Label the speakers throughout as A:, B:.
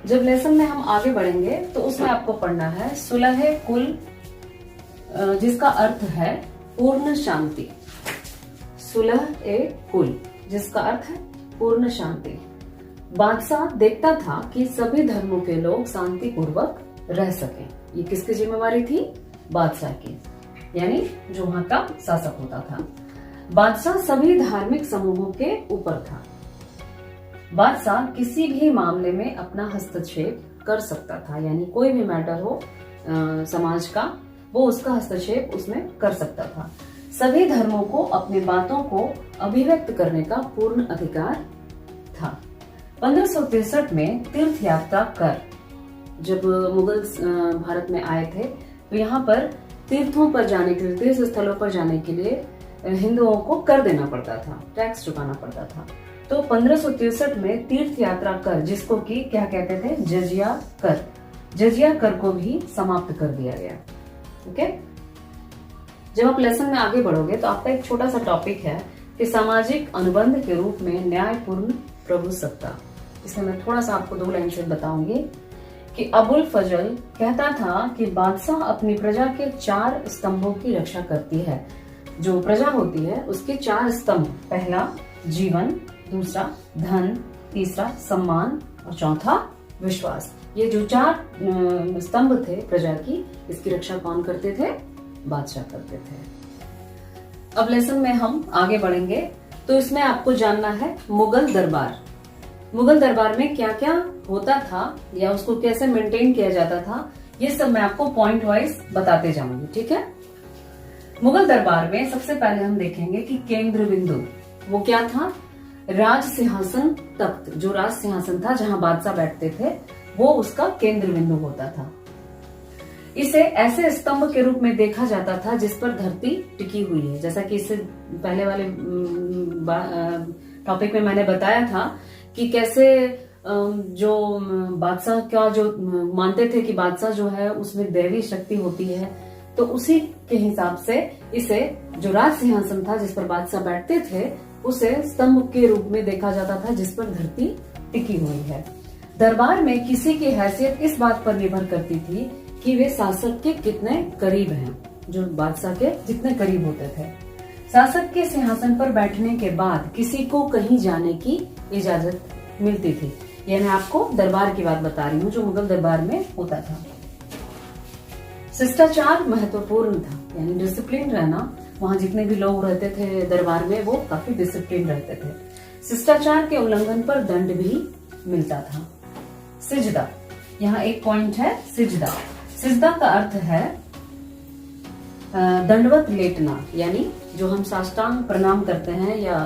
A: जब लेसन में हम आगे बढ़ेंगे तो उसमें आपको पढ़ना है सुलह कुल, जिसका अर्थ है पूर्ण शांति। सुलह ए कुल, जिसका अर्थ है पूर्ण शांति। बादशाह देखता था कि सभी धर्मों के लोग शांति पूर्वक रह सकें। ये किसकी जिम्मेवारी थी? बादशाह की, यानी जो वहां का शासक होता था। बादशाह सभी धार्मिक समूहों के ऊपर था। बादशाह किसी भी मामले में अपना हस्तक्षेप कर सकता था, यानी कोई भी मैटर हो समाज का, वो उसका हस्तक्षेप उसमें कर सकता था। सभी धर्मों को अपनी बातों को अभिव्यक्त करने का पूर्ण अधिकार था। 1563 में तीर्थ यात्रा कर जब मुगल भारत में आए थे तो यहाँ पर तीर्थों पर जाने के लिए, तीर्थ स्थलों पर जाने के लिए हिंदुओं को कर देना पड़ता था, टैक्स चुकाना पड़ता था। तो 1563 में तीर्थ यात्रा कर, जिसको कि क्या कहते थे? जजिया कर, जजिया कर को भी समाप्त कर दिया गया। ओके, जब आप लेसन में आगे बढ़ोगे तो आपका एक छोटा सा टॉपिक है कि सामाजिक अनुबंध के रूप में न्यायपूर्ण प्रभुसत्ता। इसमें मैं थोड़ा सा आपको 2 लाइन से बताऊंगी कि अबुल फजल कहता था कि बादशाह अपनी प्रजा के 4 स्तंभों की रक्षा करती है। जो प्रजा होती है उसके 4 स्तंभ, पहला जीवन, दूसरा धन, तीसरा सम्मान और चौथा विश्वास। ये जो 4 स्तंभ थे प्रजा की, इसकी रक्षा कौन करते थे? बादशाह करते थे। अब लेसन में हम आगे बढ़ेंगे तो इसमें आपको जानना है मुगल दरबार। मुगल दरबार में क्या क्या होता था या उसको कैसे मेंटेन किया जाता था, ये सब मैं आपको पॉइंट वाइज बताते जाऊंगी। ठीक है, मुगल दरबार में सबसे पहले हम देखेंगे कि केंद्र बिंदु वो क्या था? राज सिंहासन तख्त, जो राज सिंहासन था जहां बादशाह बैठते थे, वो उसका केंद्र बिंदु होता था। इसे ऐसे स्तंभ के रूप में देखा जाता था जिस पर धरती टिकी हुई है। जैसा कि इससे पहले वाले टॉपिक में मैंने बताया था कि कैसे जो बादशाह का जो मानते थे कि बादशाह जो है उसमें दैवी शक्ति होती है, तो उसी के हिसाब से इसे जो राज सिंहासन था जिस पर बादशाह बैठते थे, उसे स्तंभ के रूप में देखा जाता था जिस पर धरती टिकी हुई है। दरबार में किसी की हैसियत इस बात पर निर्भर करती थी कि वे शासक के कितने करीब हैं, जो बादशाह के जितने करीब होते थे। शासक के सिंहासन पर बैठने के बाद किसी को कहीं जाने की इजाजत मिलती थी। ये मैं आपको दरबार की बात बता रही हूँ जो मुगल दरबार में होता था। शिष्टाचार महत्वपूर्ण था, यानी डिसिप्लिन रहना। वहाँ जितने भी लोग रहते थे दरबार में वो काफी डिसिप्लिन रहते थे। शिष्टाचार के उल्लंघन पर दंड भी मिलता था। सिजदा, यहाँ एक पॉइंट है सिजदा। सिजदा का अर्थ है दंडवत लेटना, यानी जो हम साष्टांग प्रणाम करते हैं या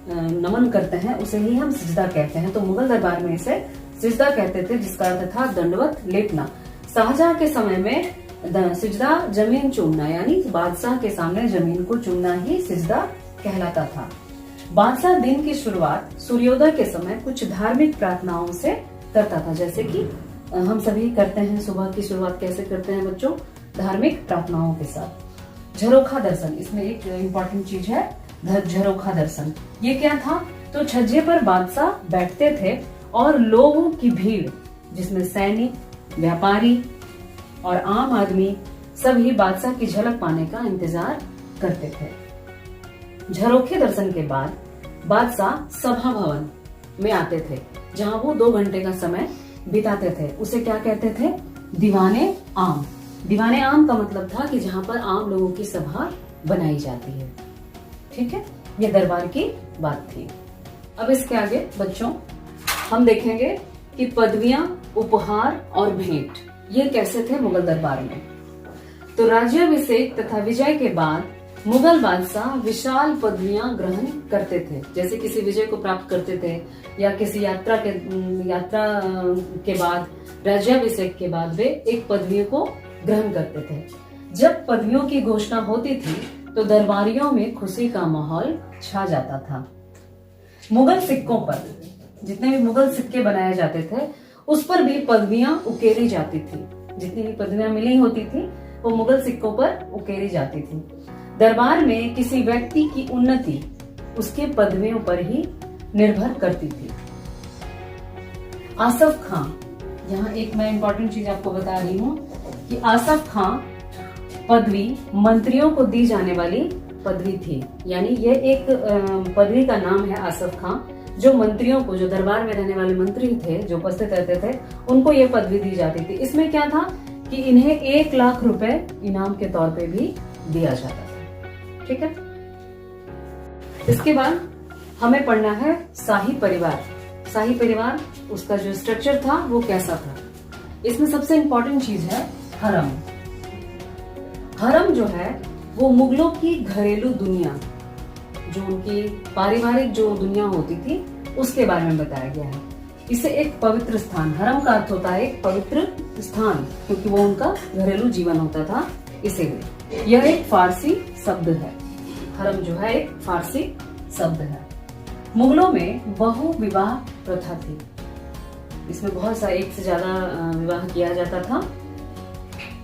A: नमन करते हैं उसे ही हम सिजदा कहते हैं। तो मुगल दरबार में इसे सिजदा कहते थे, जिसका अर्थ था दंडवत लेटना। शाहजहां के समय में सिजदा जमीन चूमना, यानी बादशाह के सामने जमीन को चूमना ही सिजदा कहलाता था। बादशाह दिन की शुरुआत सूर्योदय के समय कुछ धार्मिक प्रार्थनाओं से करता था, जैसे कि हम सभी करते हैं। सुबह की शुरुआत कैसे करते हैं बच्चों? धार्मिक प्रार्थनाओं के साथ। झरोखा दर्शन, इसमें एक इम्पोर्टेंट चीज है झरोखा दर्शन। ये क्या था? तो छज्जे पर बादशाह बैठते थे और लोगों की भीड़, जिसमें सैनिक, व्यापारी और आम आदमी सभी बादशाह की झलक पाने का इंतजार करते थे। झरोखे दर्शन के बाद बादशाह सभा भवन में आते थे, जहां वो 2 घंटे का समय बिताते थे। उसे क्या कहते थे? दीवाने आम। दीवाने आम का मतलब था कि जहां पर आम लोगों की सभा बनाई जाती है। ठीक है, ये दरबार की बात थी। अब इसके आगे बच्चों हम देखेंगे कि पदवियां, उपहार और भेंट ये कैसे थे मुगल दरबार में। तो राज्याभिषेक तथा विजय के बाद मुगल बादशाह विशाल पदवियां ग्रहण करते थे। जैसे किसी विजय को प्राप्त करते थे या किसी यात्रा के बाद, राज्याभिषेक के बाद वे एक पदवी को ग्रहण करते थे। जब पदवियों की घोषणा होती थी तो दरबारियों में खुशी का माहौल छा जाता था। मुगल सिक्कों पर, जितने भी मुगल सिक्के बनाए जाते थे उस पर भी पदवियां उकेरी जाती थी। जितनी भी पदवियां मिली होती थी वो मुगल सिक्कों पर उकेरी जाती थी। दरबार में किसी व्यक्ति की उन्नति उसके पदवियों पर ही निर्भर करती थी। आसफ खां यहाँ एक मैं इम्पोर्टेंट चीज आपको बता रही हूँ कि आसफ खां पदवी मंत्रियों को दी जाने वाली पदवी थी। यानी ये एक पदवी का नाम है आसफ खां, जो मंत्रियों को, जो दरबार में रहने वाले मंत्री थे, जो उपस्थित रहते थे, उनको ये पदवी दी जाती थी। इसमें क्या था कि इन्हें 1 लाख रुपए इनाम के तौर पे भी दिया जाता था। ठीक है, इसके बाद हमें पढ़ना है शाही परिवार। शाही परिवार, उसका जो स्ट्रक्चर था वो कैसा था। इसमें सबसे इंपॉर्टेंट चीज है हरम। हरम जो है वो मुगलों की घरेलू दुनिया, जो उनकी पारिवारिक जो दुनिया होती थी, उसके बारे में बताया गया है। इसे एक पवित्र स्थान, हरम का अर्थ होता है एक पवित्र स्थान, क्योंकि वो उनका घरेलू जीवन होता था, इसीलिए। यह एक फारसी शब्द है। हरम जो है एक फारसी शब्द है। मुगलों में बहु विवाह प्रथा थी। इसमें बहुत सारे, एक से ज्यादा विवाह किया जाता था।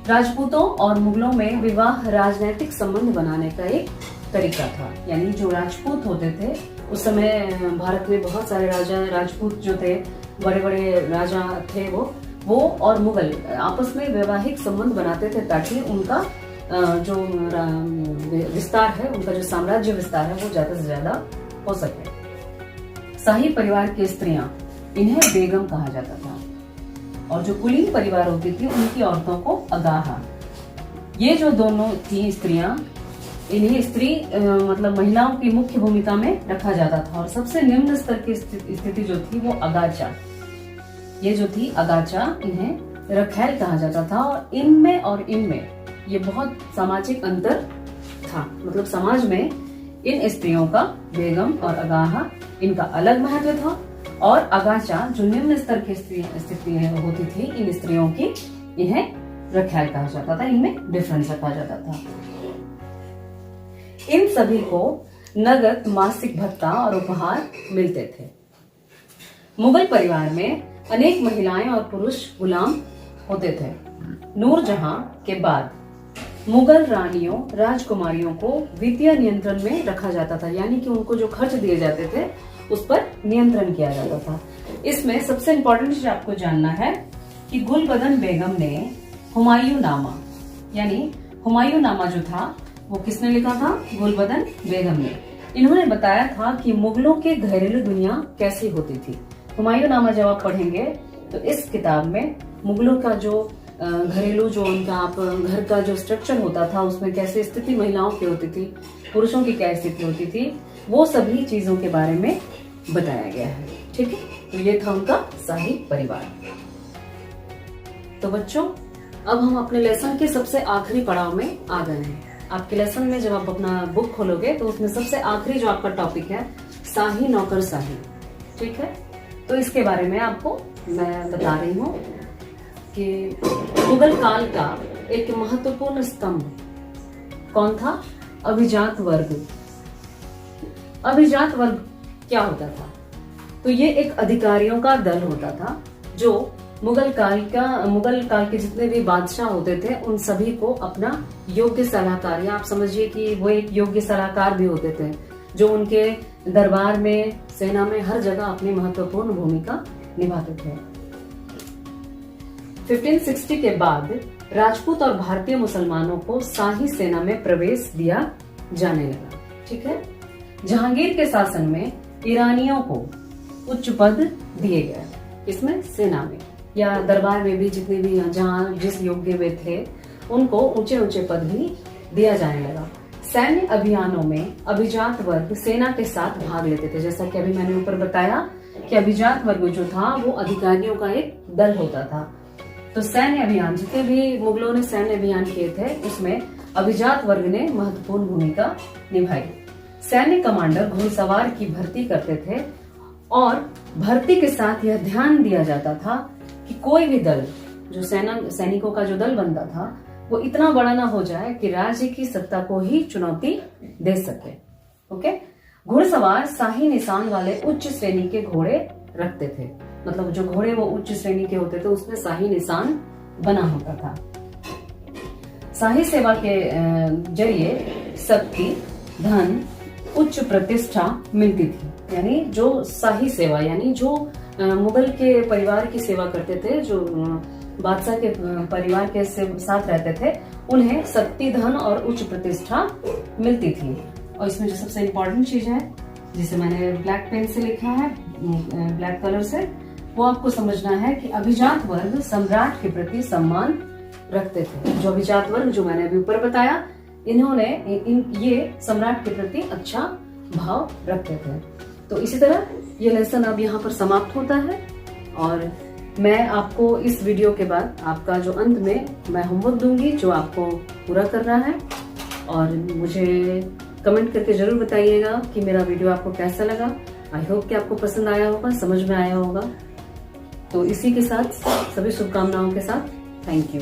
A: राजपूतों और मुगलों में विवाह राजनीतिक संबंध बनाने का एक तरीका था। यानी जो राजपूत होते थे उस समय भारत में बहुत सारे राजा, राजपूत जो थे, बड़े बड़े राजा थे, वो और मुगल आपस में वैवाहिक संबंध बनाते थे, ताकि उनका जो विस्तार है, उनका जो साम्राज्य विस्तार है, वो ज्यादा से ज्यादा हो सके। शाही परिवार की स्त्रियां, इन्हें बेगम कहा जाता था, और जो कुलीन परिवार होती थी उनकी औरतों को अगाहा। ये जो दोनों थी स्त्रियां, इन्हें स्त्री मतलब महिलाओं की मुख्य भूमिका में रखा जाता था। और सबसे निम्न स्तर की स्थिति जो थी वो अगाचा, ये जो थी अगाचा, इन्हें रखैल कहा जाता था। और इनमें ये बहुत सामाजिक अंतर था। मतलब समाज में इन स्त्रियों का, बेगम और अगाहा, इनका अलग महत्व था। और अगाचा जो निम्न स्तर की स्थिति होती थी इन स्त्रियों की, इन्हें रखैल कहा जाता था। इनमें डिफरेंस रखा जाता था। इन सभी को नगद मासिक भत्ता और उपहार मिलते थे। मुगल परिवार में अनेक महिलाएं और पुरुष गुलाम होते थे। नूरजहां के बाद मुगल रानियों, राजकुमारियों को वित्तीय नियंत्रण में रखा जाता था। यानी कि उनको जो खर्च दिए जाते थे उस पर नियंत्रण किया जाता था। इसमें सबसे इम्पोर्टेंट चीज आपको जानना है कि गुलबदन बेगम ने हुमायूं नामा, यानी हुमायूं नामा जो था वो किसने लिखा था? गुलबदन बेगम ने। इन्होंने बताया था कि मुगलों के घरेलू दुनिया कैसी होती थी। हुमायूं नामा जब आप पढ़ेंगे तो इस किताब में मुगलों का जो घरेलू, जो उनका आप घर का जो स्ट्रक्चर होता था, उसमें कैसे स्थिति महिलाओं की होती थी, पुरुषों की क्या स्थिति होती थी, वो सभी चीजों के बारे में बताया गया है। ठीक है, तो ये था उनका शाही परिवार। तो बच्चों, अब हम अपने लेसन के सबसे आखिरी पड़ाव में आ गए हैं। आपके लेसन में जब आप अपना बुक खोलोगे तो उसमें सबसे आखिरी जो आपका टॉपिक है, शाही नौकरशाही। ठीक है, तो इसके बारे में आपको मैं बता रही हूँ कि मुगल काल का एक महत्वपूर्ण स्तंभ कौन था? अभिजात वर्ग। अभिजात वर्ग क्या होता था? तो ये एक अधिकारियों का दल होता था, जो मुगल काल के जितने भी बादशाह होते थे उन सभी को अपना योग्य सलाहकार, या आप समझिए कि वो एक योग्य सलाहकार भी होते थे, जो उनके दरबार में, सेना में, हर जगह अपनी महत्वपूर्ण भूमिका निभाते थे। 1560 के बाद राजपूत और भारतीय मुसलमानों को शाही सेना में प्रवेश दिया जाने लगा। ठीक है, जहांगीर के शासन में ईरानियों को उच्च पद दिए गए। इसमें सेना में या दरबार में भी जितने भी जहाँ जिस योग्य वे थे उनको ऊंचे ऊंचे पद भी दिया जाने लगा। सैन्य अभियानों में अभिजात वर्ग सेना के साथ भाग लेते थे। जैसा कि अभी मैंने ऊपर बताया कि अभिजात वर्ग जो था वो अधिकारियों का एक दल होता था। तो सैन्य अभियान, जितने भी मुगलों ने सैन्य अभियान किए थे उसमें अभिजात वर्ग ने महत्वपूर्ण भूमिका निभाई। सैन्य कमांडर घुड़सवार की भर्ती करते थे और भर्ती के साथ यह ध्यान दिया जाता था कि कोई भी दल, जो सैनिकों का जो दल बनता था, वो इतना बड़ा ना हो जाए कि राज्य की सत्ता को ही चुनौती दे सके। ओके, घुड़सवार शाही निशान वाले उच्च श्रेणी के घोड़े रखते थे। मतलब जो घोड़े वो उच्च श्रेणी के होते थे उसमें शाही निशान बना होता था। शाही सेवा के जरिए शक्ति, धन, उच्च प्रतिष्ठा मिलती थी। यानी जो शाही सेवा, यानी जो मुगल के परिवार की सेवा करते थे, जो बादशाह के परिवार के साथ रहते थे, उन्हें शक्ति, धन और उच्च प्रतिष्ठा मिलती थी। और इसमें जो सबसे इम्पोर्टेंट चीज है, जिसे मैंने ब्लैक पेन से लिखा है, ब्लैक कलर से, वो आपको समझना है कि अभिजात वर्ग सम्राट के प्रति सम्मान रखते थे। जो अभिजात वर्ग, जो मैंने अभी ऊपर बताया, इन्होंने ये सम्राट के प्रति अच्छा भाव रखते थे। तो इसी तरह ये लेसन अब यहाँ पर समाप्त होता है। और मैं आपको इस वीडियो के बाद आपका जो अंत में मैं होमवर्क दूंगी, जो आपको पूरा करना है। और मुझे कमेंट करके जरूर बताइएगा कि मेरा वीडियो आपको कैसा लगा। आई होप कि आपको पसंद आया होगा, समझ में आया होगा। तो इसी के साथ सभी शुभकामनाओं के साथ थैंक यू।